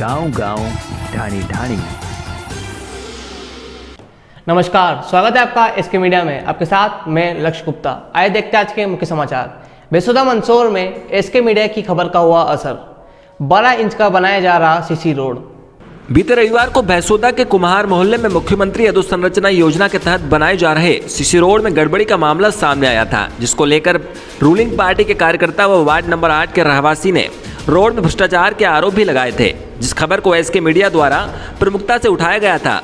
गांव गांव ढाणी ढाणी। नमस्कार, स्वागत है आपका एसके मीडिया में। आपके साथ मैं लक्ष्य गुप्ता। आइए देखते हैं आज के मुख्य समाचार। बेसुदा मंदसौर में एसके मीडिया की खबर का हुआ असर। 12 इंच का बनाया जा रहा सीसी रोड। बीते रविवार को बेसुदा के कुम्हार मोहल्ले में मुख्यमंत्री अधोसंरचना योजना के तहत बनाए जा रहे सीसी रोड में गड़बड़ी का मामला सामने आया था, जिसको लेकर रूलिंग पार्टी के कार्यकर्ता व वार्ड नंबर 8 के रहवासी ने रोड में भ्रष्टाचार के आरोप भी लगाए थे, जिस खबर को एसके मीडिया द्वारा प्रमुखता से उठाया गया था।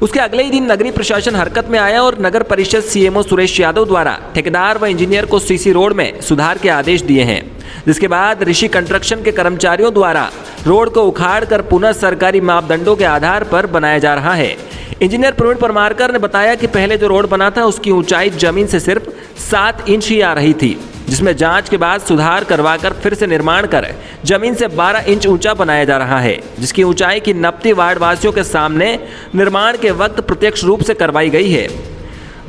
उसके अगले ही दिन नगरीय प्रशासन हरकत में आया और नगर परिषद सीएमओ सुरेश यादव द्वारा ठेकेदार व इंजीनियर को सीसी रोड में सुधार के आदेश दिए हैं, जिसके बाद ऋषि कंस्ट्रक्शन के कर्मचारियों द्वारा रोड को उखाड़कर पुनः सरकारी मापदंडों के आधार पर बनाया जा रहा है। इंजीनियर प्रवीण परमारकर ने बताया कि पहले जो रोड बना था उसकी ऊंचाई जमीन से सिर्फ 7 इंच ही आ रही थी, जिसमें जांच के बाद सुधार करवाकर फिर से निर्माण कर जमीन से 12 इंच ऊंचा बनाया जा रहा है, जिसकी ऊंचाई की नपती वार्ड वासियों के सामने निर्माण के वक्त प्रत्यक्ष रूप से करवाई गई है।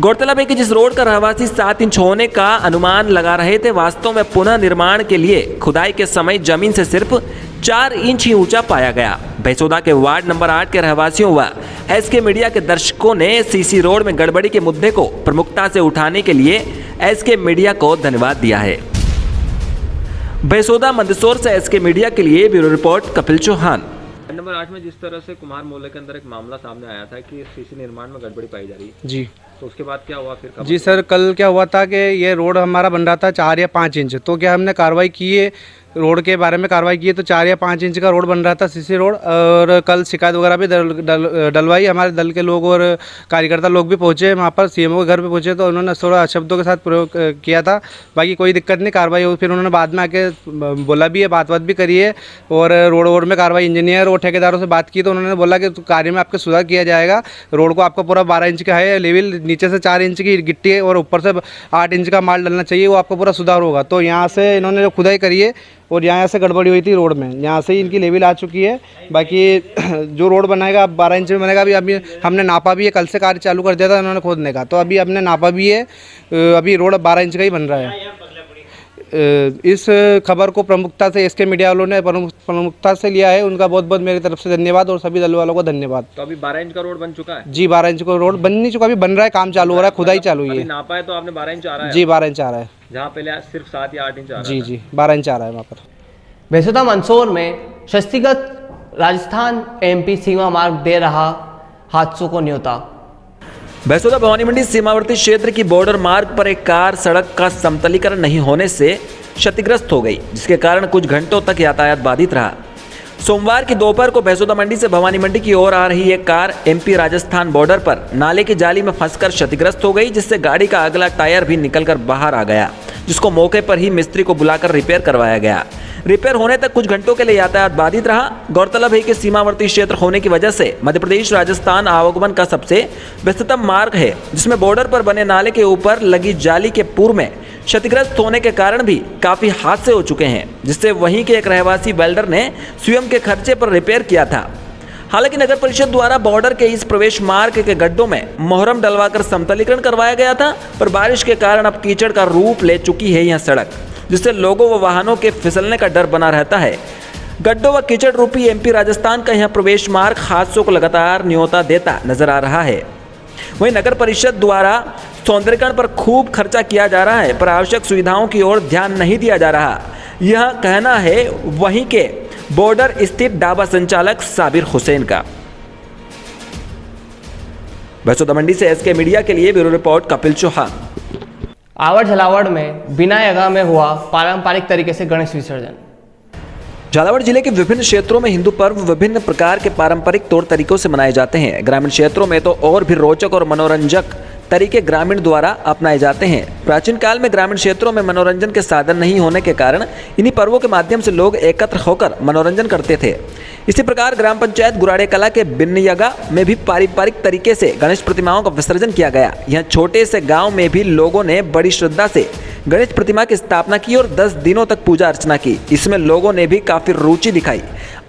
गौरतलब है कि जिस रोड का रहवासी 7 इंच होने का अनुमान लगा रहे थे, वास्तव में पुनः निर्माण के लिए खुदाई के समय जमीन से सिर्फ 4 इंच ही ऊंचा पाया गया। बेसुदा के वार्ड नंबर 8 के रहवासियों व एसके मीडिया के दर्शकों ने सीसी रोड में गड़बड़ी के मुद्दे को प्रमुखता से उठाने के लिए एसके मीडिया को धन्यवाद दिया है। बेसुदा मंदसौर से एसके मीडिया के लिए bureau report Kapil Chauhan. Number 8 में जिस तरह से कुम्हार मोहल्ले के अंदर एक मामला सामने आया था कि सीसी निर्माण में गड़बड़ी पाई जा रही है जी, तो उसके बाद क्या हुआ फिर? जी सर, कल क्या हुआ था कि ये रोड हमारा बन रहा था 4 या 5 इंच। तो क्या हमने कार्रवाई की है, रोड के बारे में कार्रवाई की है, तो 4 या 5 इंच का रोड बन रहा था सीसी रोड। और कल शिकायत वगैरह भी डलवाई। हमारे दल के लोग और कार्यकर्ता लोग भी पहुंचे वहाँ पर, सीएमओ के घर पे पहुंचे, तो उन्होंने थोड़ा शब्दों के साथ प्रयोग किया था। बाकी कोई दिक्कत नहीं, कार्रवाई हुई। फिर उन्होंने बाद में आके बोला भी है, बात भी करी है। और रोड में कार्रवाई इंजीनियर और ठेकेदारों से बात की, तो उन्होंने बोला कि कार्य में आपके सुधार किया जाएगा। रोड को आपको पूरा 12 इंच का है लेवल, नीचे से 4 इंच की गिट्टी है और ऊपर से 8 इंच का माल डलना चाहिए, वो आपको पूरा सुधार होगा। तो यहाँ से इन्होंने जो खुदाई करी है और यहाँ से गड़बड़ी हुई थी रोड में, यहाँ से इनकी लेवल आ चुकी है। बाकी जो रोड बनाएगा अब 12 इंच में बनेगा। अभी हमने नापा भी है, कल से कार्य चालू कर दिया था उन्होंने खोदने का, तो अभी हमने नापा भी है। अभी रोड 12 इंच का ही बन रहा है। इस खबर को प्रमुखता से एसके मीडिया वालों ने प्रमुखता से लिया है, उनका बहुत बहुत मेरी तरफ से धन्यवाद और सभी दल वालों को धन्यवाद। तो अभी 12 इंच का रोड बन चुका है? जी, 12 इंच का रोड बन नहीं चुका, अभी बन रहा है, काम चालू हो रहा है, खुदाई चालू हुई है। नापा है तो आपने 12 इंच आ रहा है? जी, 12 इंच आ रहा है, जहाँ पहले सिर्फ 7 या 8 इंच आ रहा जी जी 12 इंच आ रहा है वहाँ पर। बेसुदा मंदसौर में शस्तिगत राजस्थान एमपी सीमा मार्ग दे रहा हादसों को न्योता। बेसुदा भवानी मंडी सीमावर्ती क्षेत्र की बॉर्डर मार्ग पर एक कार सड़क का समतलीकरण नहीं होने से क्षतिग्रस्त हो गई, जिसके कारण कुछ घंटों तक यातायात बाधित रहा। सोमवार की दोपहर को बेसुदा मंडी से भवानी मंडी की ओर आ रही एक कार एमपी राजस्थान बॉर्डर पर नाले की जाली में फंसकर क्षतिग्रस्त हो गई, जिससे गाड़ी का अगला टायर भी निकलकर बाहर आ गया, जिसको मौके पर ही मिस्त्री को बुलाकर रिपेयर करवाया गया। रिपेयर होने तक कुछ घंटों के लिए यातायात बाधित रहा। गौरतलब है कि सीमावर्ती क्षेत्र होने की वजह से मध्य प्रदेश राजस्थान आवागमन का सबसे व्यस्ततम मार्ग है, जिसमें बॉर्डर पर बने नाले के ऊपर लगी जाली के पूर्व में क्षतिग्रस्त होने के कारण भी काफी हादसे हो चुके हैं, जिससे वहीं के एक रहवासी वेल्डर ने स्वयं के खर्चे पर रिपेयर किया था। हालांकि नगर परिषद द्वारा बॉर्डर के इस प्रवेश मार्ग के गड्ढों में मोहरम डलवाकर समतलीकरण करवाया गया था, पर बारिश के कारण अब कीचड़ का रूप ले चुकी है यह सड़क, जिससे लोगों व वाहनों के फिसलने का डर बना रहता है। गड्ढों व कीचड़ रूपी एमपी राजस्थान का यह प्रवेश मार्ग हादसों को लगातार न्योता देता नजर आ रहा है। वहीं नगर परिषद द्वारा सौंदर्यीकरण पर खूब खर्चा किया जा रहा है, पर आवश्यक सुविधाओं की ओर ध्यान नहीं दिया जा रहा, यह कहना है वहीं के बॉर्डर स्थित ढाबा संचालक साबिर हुसैन का। बेसुदा मंडी से एसके मीडिया के लिए ब्यूरो रिपोर्ट कपिल चौहान। आवड़ झलावड़ में बिना जगह में हुआ पारंपरिक तरीके से गणेश विसर्जन। झालावाड़ जिले के विभिन्न क्षेत्रों में हिंदू पर्व विभिन्न प्रकार के पारंपरिक तौर तरीकों से मनाए जाते हैं। ग्रामीण क्षेत्रों में तो और भी रोचक और मनोरंजक तरीके ग्रामीण द्वारा अपनाए जाते हैं। प्राचीन काल में ग्रामीण क्षेत्रों में मनोरंजन के साधन नहीं होने के कारण इन्हीं पर्वों के माध्यम से लोग एकत्र होकर मनोरंजन करते थे। इसी प्रकार ग्राम पंचायत गुराड़े कला के बिन्नयगा में भी पारंपरिक तरीके से गणेश प्रतिमाओं का विसर्जन किया गया। यहाँ छोटे से गांव में भी लोगों ने बड़ी श्रद्धा से गणेश प्रतिमा की स्थापना की और 10 दिनों तक पूजा अर्चना की। इसमें लोगों ने भी काफी रुचि दिखाई।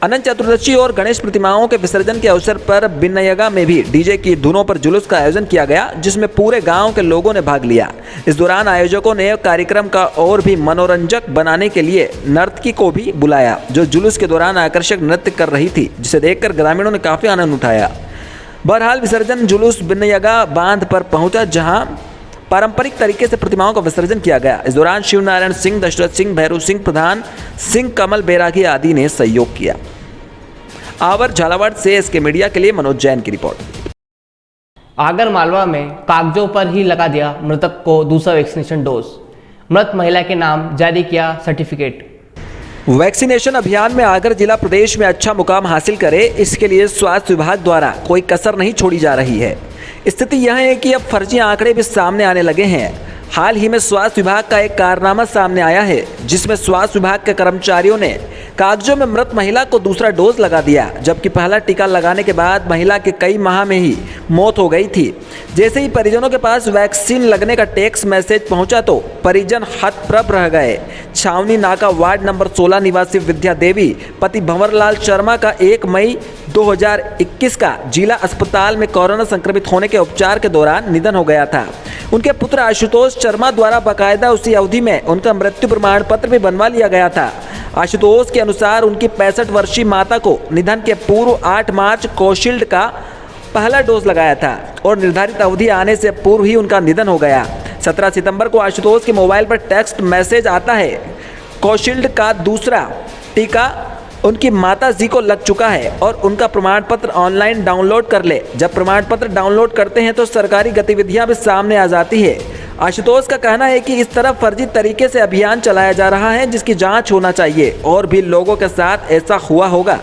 अनंत चतुर्दशी और गणेश प्रतिमाओं के विसर्जन के अवसर पर बिन्नयगा में भी डीजे की धुनों पर जुलूस का आयोजन किया गया, जिसमें पूरे गांव के लोगों ने भाग लिया। इस दौरान आयोजकों ने कार्यक्रम का और भी मनोरंजक बनाने के लिए नर्तकी को भी बुलाया, जो जुलूस के दौरान आकर्षक नृत्य कर रही थी, जिसे देखकर ग्रामीणों ने काफी आनंद उठाया। बहरहाल विसर्जन जुलूस बिन्नयगा बांध पर पहुंचा, जहां पारंपरिक तरीके से प्रतिमाओं का विसर्जन किया गया। इस दौरान शिवनारायण सिंह, दशरथ सिंह, भैरू सिंह, प्रधान सिंह, कमल बैरागी आदि ने सहयोग किया। आवर झालावाड़ से एसके मीडिया के लिए मनोज जैन की रिपोर्ट। आगर मालवा में कागजों पर ही लगा दिया मृतक को दूसरा वैक्सीनेशन डोज, मृत महिला के नाम जारी किया सर्टिफिकेट। वैक्सीनेशन अभियान में आगर जिला प्रदेश में अच्छा मुकाम हासिल करे, इसके लिए स्वास्थ्य विभाग द्वारा कोई कसर नहीं छोड़ी जा रही है। स्थिति यह है कि अब फर्जी आंकड़े भी सामने आने लगे हैं। हाल ही में स्वास्थ्य विभाग का एक कारनामा सामने आया है, जिसमें स्वास्थ्य विभाग के कर्मचारियों ने कागजों में मृत महिला को दूसरा डोज लगा दिया, जबकि पहला टीका लगाने के बाद महिला के कई माह में ही मौत हो गई थी। जैसे ही परिजनों के पास वैक्सीन लगने का टेक्स्ट मैसेज पहुंचा तो परिजन हतप्रभ रह गए। छावनी नाका वार्ड नंबर 16 निवासी विद्या देवी पति भंवरलाल शर्मा का 1 मई 2021 का जिला अस्पताल में कोरोना संक्रमित होने के उपचार के दौरान निधन हो गया था। उनके पुत्र आशुतोष शर्मा द्वारा बाकायदा उसी अवधि में उनका मृत्यु प्रमाण पत्र भी बनवा लिया गया था। आशुतोष के अनुसार उनकी 65 वर्षीय माता को निधन के पूर्व 8 मार्च कोविशील्ड का पहला डोज लगाया था और निर्धारित अवधि आने से पूर्व ही उनका निधन हो गया। 17 सितंबर को आशुतोष के मोबाइल पर टेक्स्ट मैसेज आता है, कोविशील्ड का दूसरा टीका उनकी माता जी को लग चुका है और उनका प्रमाण पत्र ऑनलाइन डाउनलोड कर ले। जब प्रमाण पत्र डाउनलोड करते हैं तो सरकारी गतिविधियां भी सामने आ जाती है। आशुतोष का कहना है कि इस तरह फर्जी तरीके से अभियान चलाया जा रहा है, जिसकी जांच होना चाहिए और भी लोगों के साथ ऐसा हुआ होगा।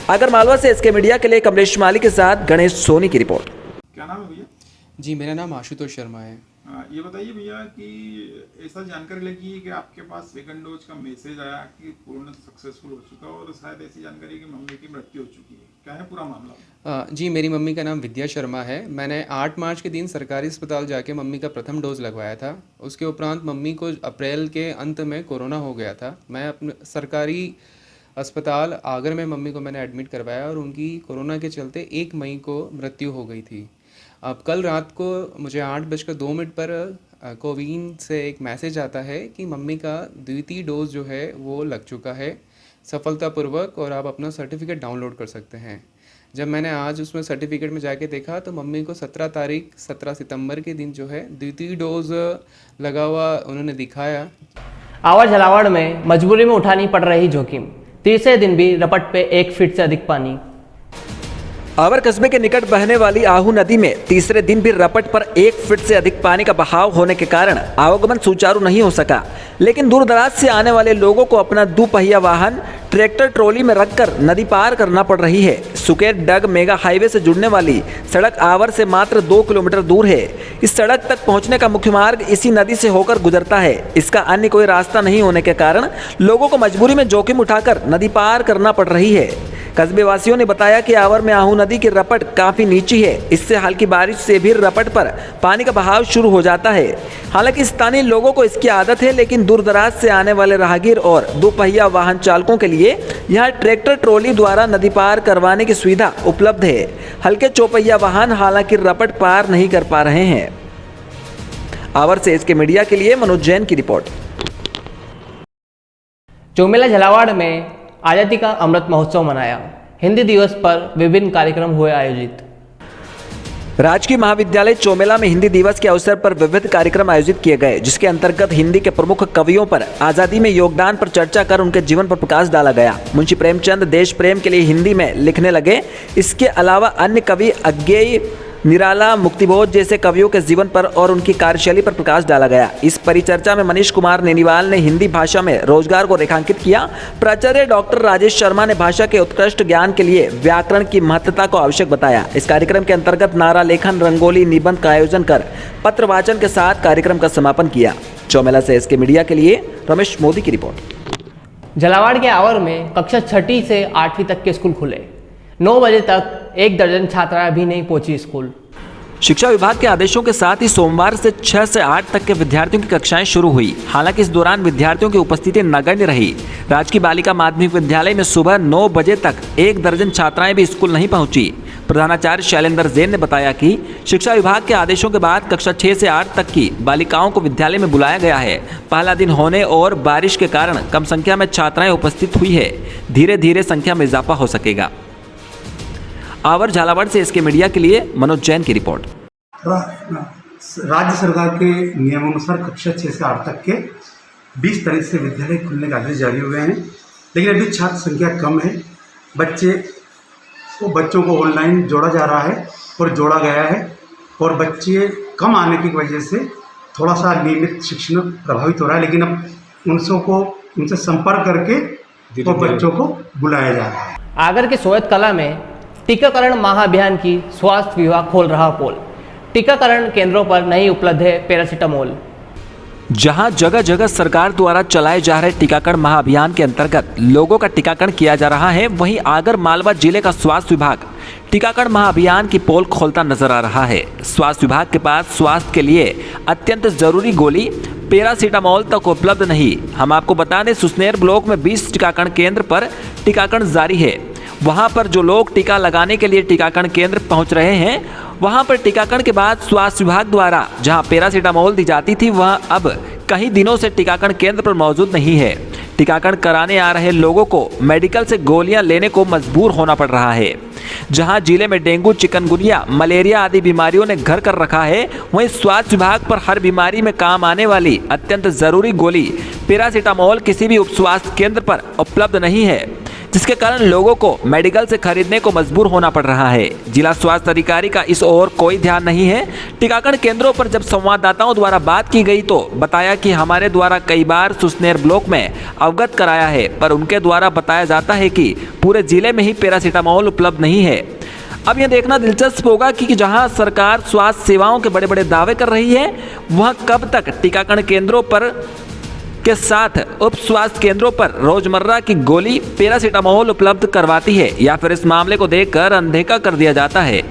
अगर मालवा से एसके मीडिया के लिए कमलेश माली के साथ गणेश सोनी की रिपोर्ट। क्या नाम है भैया? जी मेरा नाम आशुतोष शर्मा है। ये बताइए भैया कि ऐसा जानकारी लगी है कि आपके पास सेकंड डोज का मैसेज आया कि पूर्ण सक्सेसफुल हो चुका और शायद ऐसी जानकारी कि मम्मी की मृत्यु हो चुकी है, क्या है पूरा मामला? जी मेरी मम्मी का नाम विद्या शर्मा है। मैंने 8 मार्च के दिन सरकारी अस्पताल जाके मम्मी का प्रथम डोज लगवाया था। उसके उपरांत मम्मी को अप्रैल के अंत में कोरोना हो गया था। मैं अपने सरकारी अस्पताल आगर में मम्मी को मैंने एडमिट करवाया और उनकी कोरोना के चलते 1 मई को मृत्यु हो गई थी। अब कल रात को मुझे 8:02 पर कोविन से एक मैसेज आता है कि मम्मी का द्वितीय डोज जो है वो लग चुका है सफलतापूर्वक और आप अपना सर्टिफिकेट डाउनलोड कर सकते हैं। जब मैंने आज उसमें सर्टिफिकेट में जाके देखा तो मम्मी को 17 सितंबर के दिन जो है द्वितीय डोज लगा हुआ उन्होंने दिखाया। आवर झालावाड़ में मजबूरी में उठानी पड़ रही जोखिम, तीसरे दिन भी रपट पे 1 फीट से अधिक पानी। आवर कस्बे के निकट बहने वाली आहू नदी में तीसरे दिन भी रपट पर 1 फीट से अधिक पानी का बहाव होने के कारण आवागमन सुचारू नहीं हो सका। लेकिन दूर दराज से आने वाले लोगों को अपना दुपहिया वाहन ट्रैक्टर ट्रॉली में रखकर नदी पार करना पड़ रही है। सुकेत डग मेगा हाईवे से जुड़ने वाली सड़क आवर से मात्र 2 किलोमीटर दूर है। इस सड़क तक पहुंचने का मुख्य मार्ग इसी नदी से होकर गुजरता है। इसका अन्य कोई रास्ता नहीं होने के कारण लोगों को मजबूरी में जोखिम उठाकर नदी पार करना पड़ रही है। कस्बे वासियों ने बताया कि आवर में आहू नदी की रपट काफी नीची है। इससे हल्की बारिश से भी रपट पर पानी का बहाव शुरू हो जाता है। हालांकि स्थानीय लोगों को इसकी आदत है, लेकिन दूर दराज से आने वाले राहगीर और दोपहिया वाहन चालकों के लिए यहाँ ट्रैक्टर ट्रॉली द्वारा नदी पार करवाने की सुविधा उपलब्ध है। हल्के चौपहिया वाहन हालांकि रपट पार नहीं कर पा रहे हैं। आवर से इसके मीडिया के लिए मनोज जैन की रिपोर्ट। चोमेला झालावाड़ में आज़ादी का अमृत महोत्सव मनाया। हिंदी दिवस पर विभिन्न कार्यक्रम हुए आयोजित। राजकीय महाविद्यालय चोमेला में हिंदी दिवस के अवसर पर विविध कार्यक्रम आयोजित किए गए, जिसके अंतर्गत हिंदी के प्रमुख कवियों पर आज़ादी में योगदान पर चर्चा कर उनके जीवन पर प्रकाश डाला गया। मुंशी प्रेमचंद देश प्रेम के लिए हिंदी में लिखने लगे। इसके अलावा अन्य कवि अज्ञेय, निराला, मुक्तिबोध जैसे कवियों के जीवन पर और उनकी कार्यशैली पर प्रकाश डाला गया। इस परिचर्चा में मनीष कुमार नेनीवाल ने हिंदी भाषा में रोजगार को रेखांकित किया। प्राचार्य डॉक्टर राजेश शर्मा ने भाषा के उत्कृष्ट ज्ञान के लिए व्याकरण की महत्ता को आवश्यक बताया। इस कार्यक्रम के अंतर्गत नारा लेखन, रंगोली, निबंध का आयोजन कर पत्र वाचन के साथ कार्यक्रम का समापन किया। चौमेला से एसके मीडिया के लिए रमेश मोदी की रिपोर्ट। झालावाड़ के आवर में कक्षा 6ठी से 8वीं तक के स्कूल खुले। 9 बजे तक 1 दर्जन छात्राएं भी नहीं पहुंची स्कूल। शिक्षा विभाग के आदेशों के साथ ही सोमवार से 6 से 8 तक के विद्यार्थियों की कक्षाएं शुरू हुई। हालांकि इस दौरान विद्यार्थियों की उपस्थिति नगण्य रही। राजकीय बालिका माध्यमिक विद्यालय में सुबह 9 बजे तक 1 दर्जन छात्राएं भी स्कूल नहीं पहुंची। प्रधानाचार्य शैलेंद्र जैन ने बताया कि शिक्षा विभाग के आदेशों के बाद कक्षा 6 से 8 तक की बालिकाओं को विद्यालय में बुलाया गया है। पहला दिन होने और बारिश के कारण कम संख्या में छात्राएं उपस्थित हुई है। धीरे धीरे संख्या में इजाफा हो सकेगा। आवर झालावाड़ से इसके मीडिया के लिए मनोज जैन की रिपोर्ट। राज्य सरकार के नियमानुसार कक्षा 6 से 8 तक के 20 तारीख से विद्यालय खुलने के आदेश जारी हुए हैं, लेकिन अभी छात्र संख्या कम है। बच्चों को ऑनलाइन जोड़ा जा रहा है और जोड़ा गया है, और बच्चे कम आने की वजह से थोड़ा सा नियमित शिक्षण प्रभावित हो रहा है। लेकिन अब उनसे संपर्क करके तो बच्चों को बुलाया जा रहा है। आगर के सोयत कला में टीकाकरण महाअभियान की स्वास्थ्य विभाग खोल रहा पोल। टीकाकरण केंद्रों पर नहीं उपलब्ध है पैरासीटामोल। जहां जगह जगह सरकार द्वारा चलाए जा रहे टीकाकरण महाअभियान के अंतर्गत लोगों का टीकाकरण किया जा रहा है, वहीं आगर मालवा जिले का स्वास्थ्य विभाग टीकाकरण महाअभियान की पोल खोलता नजर आ रहा है। स्वास्थ्य विभाग के पास स्वास्थ्य के लिए अत्यंत जरूरी गोली पैरासीटामोल तक उपलब्ध नहीं। हम आपको बता दें, सुसनेर ब्लॉक में 20 टीकाकरण केंद्र पर टीकाकरण जारी है। वहां पर जो लोग टीका लगाने के लिए टीकाकरण केंद्र पहुंच रहे हैं, वहां पर टीकाकरण के बाद स्वास्थ्य विभाग द्वारा जहां पैरासीटामोल दी जाती थी, वह अब कई दिनों से टीकाकरण केंद्र पर मौजूद नहीं है। टीकाकरण कराने आ रहे लोगों को मेडिकल से गोलियां लेने को मजबूर होना पड़ रहा है। जहां जिले में डेंगू, चिकनगुनिया, मलेरिया आदि बीमारियों ने घर कर रखा है, वहीं स्वास्थ्य विभाग पर हर बीमारी में काम आने वाली अत्यंत जरूरी गोली पैरासीटामोल किसी भी उप स्वास्थ्य केंद्र पर उपलब्ध नहीं है, जिसके कारण लोगों को मेडिकल से खरीदने को मजबूर होना पड़ रहा है। जिला स्वास्थ्य अधिकारी का इस ओर कोई ध्यान नहीं है। टीकाकरण केंद्रों पर जब संवाददाताओं द्वारा बात की गई तो बताया कि हमारे द्वारा कई बार सुसनेर ब्लॉक में अवगत कराया है, पर उनके द्वारा बताया जाता है कि पूरे जिले में ही पैरासीटामोल उपलब्ध नहीं है। अब यह देखना दिलचस्प होगा कि जहां सरकार स्वास्थ्य सेवाओं के बड़े बड़े दावे कर रही है, वह कब तक टीकाकरण केंद्रों पर के साथ उप स्वास्थ्य केंद्रों पर रोजमर्रा की गोली पैरासीटामोल उपलब्ध करवाती है, या फिर इस मामले को देखकर अनदेखा कर दिया जाता है।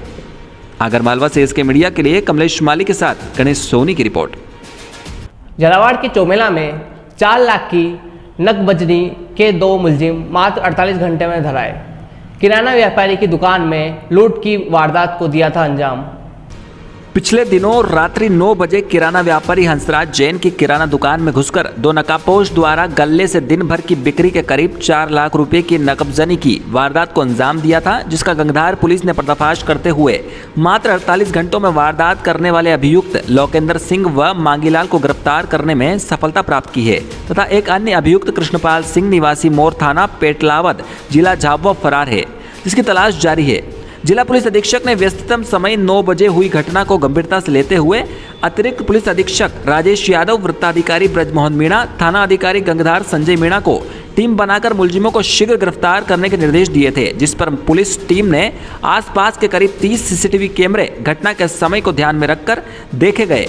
आगर मालवा से इसके मीडिया के लिए कमलेश माली के साथ गणेश सोनी की रिपोर्ट। झालावाड़ के चौमेला में 4 लाख की नकबजनी के 2 मुलजिम मात्र 48 घंटे में धराए। किराना व्यापारी की दुकान में लूट की वारदात को दिया था अंजाम। पिछले दिनों रात्रि 9 बजे किराना व्यापारी हंसराज जैन की किराना दुकान में घुसकर 2 नकाबपोश द्वारा गल्ले से दिन भर की बिक्री के करीब 4 लाख रुपए की नकबजनी की वारदात को अंजाम दिया था, जिसका गंगधार पुलिस ने पर्दाफाश करते हुए मात्र 48 घंटों में वारदात करने वाले अभियुक्त लोकेंद्र सिंह व मांगीलाल को गिरफ्तार करने में सफलता प्राप्त की है, तथा एक अन्य अभियुक्त कृष्णपाल सिंह निवासी मोर थाना पेटलावद जिला झाबुआ फरार है, जिसकी तलाश जारी है। जिला पुलिस अधीक्षक ने व्यस्ततम समय 9 बजे हुई घटना को गंभीरता से लेते हुए अतिरिक्त पुलिस अधीक्षक राजेश यादव, वृत्ताधिकारी ब्रजमोहन मीणा, थाना अधिकारी गंगधार संजय मीणा को टीम बनाकर मुलजिमों को शीघ्र गिरफ्तार करने के निर्देश दिए थे, जिस पर पुलिस टीम ने आसपास के करीब 30 सीसीटीवी कैमरे घटना के समय को ध्यान में रखकर देखे गए।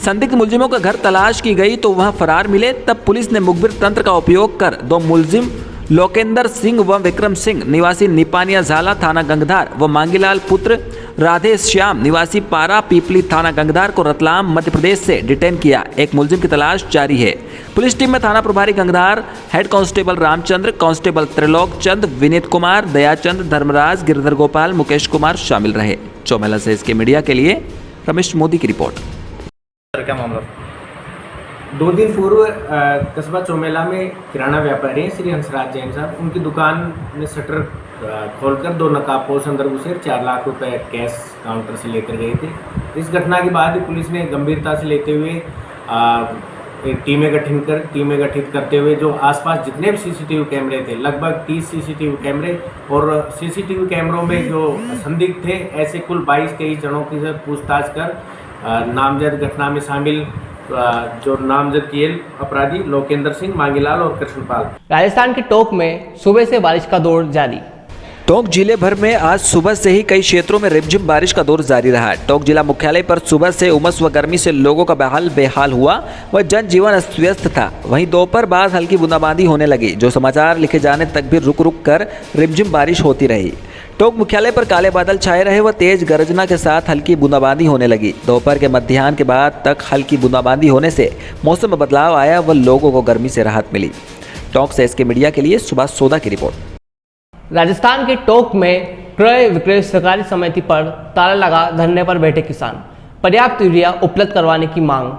संदिग्ध मुलजिमों का घर तलाश की गई तो वह फरार मिले। तब पुलिस ने मुखबिर तंत्र का उपयोग कर 2 मुलजिम लोकेंद्र सिंह व विक्रम सिंह निवासी निपानिया झाला थाना गंगधार व मांगीलाल पुत्र राधे श्याम निवासी पारा पीपली थाना गंगधार को रतलाम मध्य प्रदेश से डिटेन किया। एक मुलजिम की तलाश जारी है। पुलिस टीम में थाना प्रभारी Gangdhar, head constable Ramchandra, constable Trilok Chand, Vineet Kumar, Dayachand, Dharmraj, Girdhar Gopal, Mukesh Kumar शामिल रहे। चौमेला से इसके मीडिया के लिए रमेश मोदी की रिपोर्ट। क्या मामला? 2 दिन पूर्व कस्बा चौमेला में किराना व्यापारी हैं श्री हंसराज जैन साहब, उनकी दुकान में शटर खोलकर 2 नकाबपोश अंदर घुसे 4 लाख रुपए कैश काउंटर से लेकर गए थे। इस घटना के बाद पुलिस ने गंभीरता से लेते हुए एक टीमें गठित करते हुए जो आसपास जितने भी सीसीटीवी कैमरे थे, लगभग 30 सीसीटीवी कैमरे, और सीसीटीवी कैमरों में जो संदिग्ध थे ऐसे कुल 22-23 जनों की पूछताछ कर नामजद घटना में शामिल जो नामजद किए अपराधी लोकेंद्र सिंह, मांगीलाल और कृष्णपाल। राजस्थान के टोंक में सुबह से बारिश का दौर जारी। टोंक जिले भर में आज सुबह से ही कई क्षेत्रों में रिमझिम बारिश का दौर जारी रहा। टोंक जिला मुख्यालय पर सुबह से उमस व गर्मी से लोगों का बेहाल हुआ व जनजीवन अस्त व्यस्त था। वहीं दोपहर बाद हल्की बूंदाबांदी होने लगी, जो समाचार लिखे जाने तक भी रुक कर रिमझिम बारिश होती रही। टोंक मुख्यालय पर काले बादल छाए रहे व तेज गर्जना के साथ हल्की बूंदाबांदी होने लगी। दोपहर के मध्याह्न के बाद तक हल्की बूंदाबांदी होने से मौसम में बदलाव आया व लोगों को गर्मी से राहत मिली। टोंक से एसके मीडिया के लिए सुभाष सोदा की रिपोर्ट। राजस्थान के टोंक में क्रय विक्रय सहकारी समिति पर ताला लगा धरने पर बैठे किसान, पर्याप्त यूरिया उपलब्ध करवाने की मांग।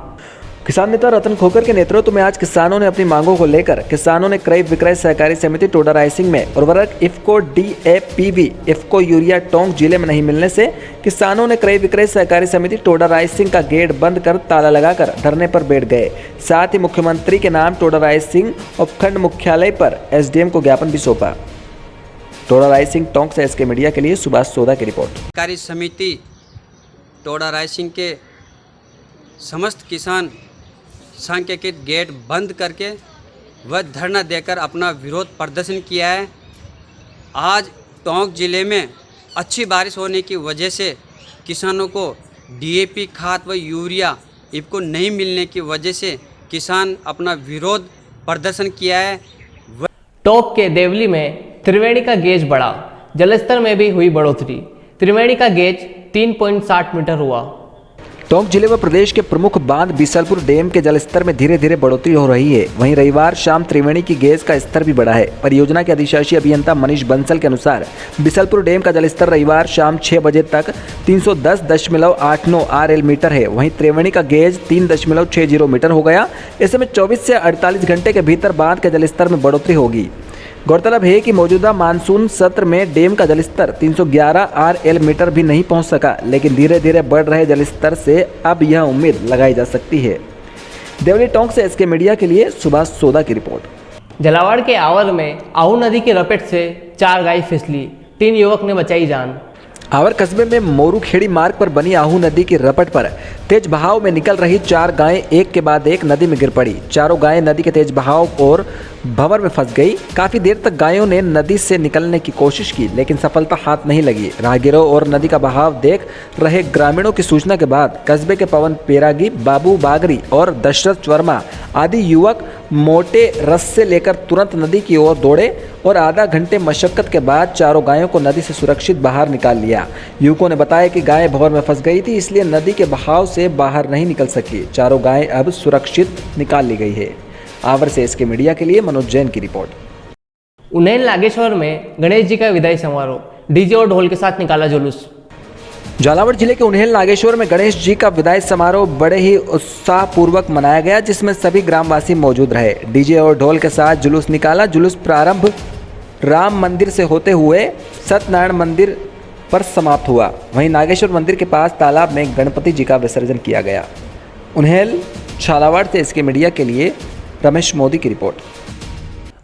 किसान नेता रतन खोकर के नेतृत्व में आज किसानों ने अपनी मांगों को लेकर किसानों ने क्रय विक्रय सहकारी समिति टोडा रायसिंह में उर्वरक इफ्को DAPV इफ्को यूरिया टोंक जिले में नहीं मिलने से किसानों ने क्रय विक्रय सहकारी समिति टोडा रायसिंह का गेट बंद कर ताला लगाकर धरने पर बैठ गए। साथ ही मुख्यमंत्री के नाम टोडा रायसिंह उपखंड मुख्यालय पर SDM को ज्ञापन भी सौंपा। टोडा रायसिंह टोंक से एसके मीडिया के लिए सुभाष सोदा की रिपोर्ट। सहकारी समिति टोडा रायसिंह के समस्त किसान संघ के गेट बंद करके वह धरना देकर अपना विरोध प्रदर्शन किया है। आज टोंक जिले में अच्छी बारिश होने की वजह से किसानों को DAP खाद व यूरिया इनको नहीं मिलने की वजह से किसान अपना विरोध प्रदर्शन किया है। टोंक के देवली में त्रिवेणी का गेज बढ़ा, जलस्तर में भी हुई बढ़ोतरी। त्रिवेणी का गेज 3.60 मीटर हुआ। टोंक जिले व प्रदेश के प्रमुख बांध बीसलपुर डैम के जलस्तर में धीरे धीरे बढ़ोतरी हो रही है। वहीं रविवार शाम त्रिवेणी की गेज का स्तर भी बढ़ा है। परियोजना के अधिशासी अभियंता मनीष बंसल के अनुसार बीसलपुर डैम का जलस्तर रविवार शाम 6 बजे तक 310.89 RL मीटर है। वहीं त्रिवेणी का गेज 3.60 मीटर हो गया। ऐसे में 24 से 48 घंटे के भीतर बांध के जलस्तर में बढ़ोतरी होगी। गौरतलब है कि मौजूदा मानसून सत्र में डैम का जलस्तर 311 RL मीटर भी नहीं पहुंच सका, लेकिन धीरे धीरे बढ़ रहे जलस्तर से अब यह उम्मीद लगाई जा सकती है। देवली टोंक से एसके मीडिया के लिए सुभाष सोदा की रिपोर्ट। झालावाड़ के आवर में आहू नदी की रपेट से 4 गाय फिसली, 3 युवक ने बचाई जान। आवर कस्बे में मोरूखेड़ी मार्ग पर बनी आहू नदी की रपट पर तेज बहाव में निकल रही 4 गायें एक के बाद एक नदी में गिर पड़ी। चारों गायें नदी के तेज बहाव और भंवर में फंस गई। काफी देर तक गायों ने नदी से निकलने की कोशिश की, लेकिन सफलता हाथ नहीं लगी। राहगीरों और नदी का बहाव देख रहे ग्रामीणों की सूचना के बाद कस्बे के पवन पेरागी, बाबू बागरी और दशरथ वर्मा आदि युवक मोटे रस्से लेकर तुरंत नदी की ओर दौड़े और आधा घंटे मशक्कत के बाद चारों गायों को नदी से सुरक्षित बाहर निकाल लिया। युवकों ने बताया कि गाय भंवर में फंस गई थी, इसलिए नदी के बहाव से बाहर नहीं निकल सकी। चारों गायें अब सुरक्षित निकाल ली गई है। आवर से इसके मीडिया के लिए मनोज जैन की रिपोर्ट। उन्हेल नागेश्वर में गणेश जी का विदाई समारोह, डीजे और ढोल के साथ निकाला जुलूस। झालावाड़ जिले के उन्हेल नागेश्वर में गणेश जी का विदाई समारोह बड़े ही उत्साहपूर्वक मनाया गया, जिसमें सभी ग्रामवासी मौजूद रहे। डीजे और ढोल के साथ जुलूस निकाला। जुलूस प्रारंभ राम मंदिर से होते हुए सत्यनारायण मंदिर पर समाप्त हुआ। वहीं नागेश्वर मंदिर के पास तालाब में गणपति जी का विसर्जन किया गया। उन्हेल झालावाड़ से इसके मीडिया के लिए रमेश मोदी की रिपोर्ट।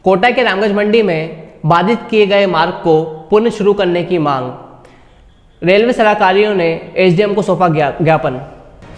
कोटा के रामगंज मंडी में बाधित किए गए मार्ग को पुनः शुरू करने की मांग। रेलवे सलाहकारियों ने SDM को सौंपा ज्ञापन।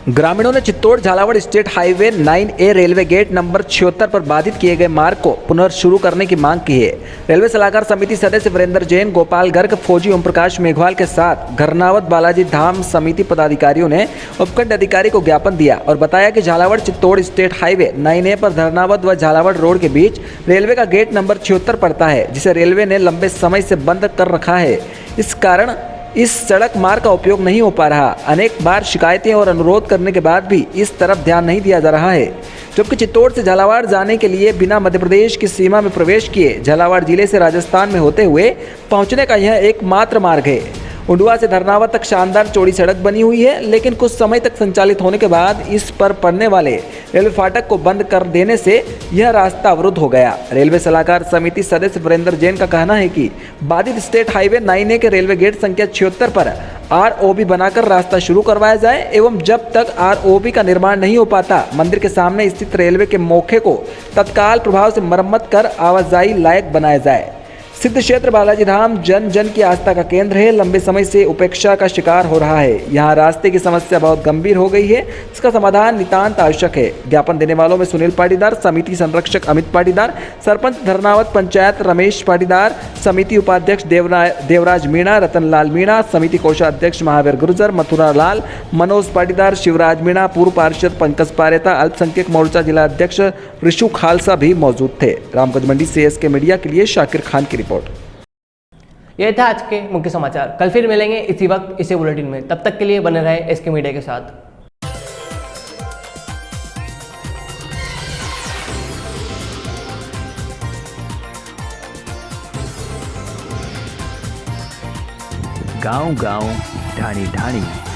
ग्रामीणों ने Chittor Jhalawar state highway 9A railway gate number 76 पर बाधित किए गए मार्ग को पुनः शुरू करने की मांग की है। रेलवे सलाहकार समिति सदस्य वीरेंद्र जैन, गोपाल गर्ग, फौजी ओम प्रकाश मेघवाल के साथ घरनावत बालाजी धाम समिति पदाधिकारियों ने उपखंड अधिकारी को ज्ञापन दिया और बताया कि Jhalawar Chittor state highway 9A पर धरनावत व झालावाड़ रोड के बीच रेलवे का गेट नंबर 76 पड़ता है, जिसे रेलवे ने लंबे समय से बंद कर रखा है। इस कारण इस सड़क मार्ग का उपयोग नहीं हो पा रहा। अनेक बार शिकायतें और अनुरोध करने के बाद भी इस तरफ ध्यान नहीं दिया जा रहा है, जबकि चित्तौड़ से झालावाड़ जाने के लिए बिना मध्य प्रदेश की सीमा में प्रवेश किए झालावाड़ जिले से राजस्थान में होते हुए पहुंचने का यह एकमात्र मार्ग है। उंडवा से धरनावत तक शानदार चौड़ी सड़क बनी हुई है, लेकिन कुछ समय तक संचालित होने के बाद इस पर पड़ने वाले रेलवे फाटक को बंद कर देने से यह रास्ता अवरुद्ध हो गया। रेलवे सलाहकार समिति सदस्य वीरेंद्र जैन का कहना है कि बाधित स्टेट हाईवे 9A के रेलवे गेट संख्या 76 पर ROB बनाकर रास्ता शुरू करवाया जाए एवं जब तक ROB का निर्माण नहीं हो पाता मंदिर के सामने स्थित रेलवे के मोखे को तत्काल प्रभाव से मरम्मत कर आवाजाही लायक बनाया जाए। सिद्ध क्षेत्र बालाजी धाम जन जन की आस्था का केंद्र है, लंबे समय से उपेक्षा का शिकार हो रहा है। यहाँ रास्ते की समस्या बहुत गंभीर हो गई है, इसका समाधान नितांत आवश्यक है। ज्ञापन देने वालों में सुनील पाटीदार, समिति संरक्षक अमित पाटीदार, सरपंच धरनावत पंचायत रमेश पाटीदार, समिति उपाध्यक्ष देवराज मीणा, रतनलाल मीणा, समिति कोषाध्यक्ष महावीर गुर्जर, मथुरा लाल, मनोज पाटीदार, शिवराज मीणा, पूर्व पार्षद पंकज पारेता, अल्पसंख्यक मोर्चा जिला अध्यक्ष ऋषु खालसा भी मौजूद थे। रामगंज मंडी से एसके मीडिया के लिए शाकिर खान की रिपोर्ट। ये था आज के मुख्य समाचार। कल फिर मिलेंगे इसी वक्त इसी बुलेटिन में। तब तक के लिए बने रहे एसके मीडिया के साथ। गांव गांव ढाणी ढाणी।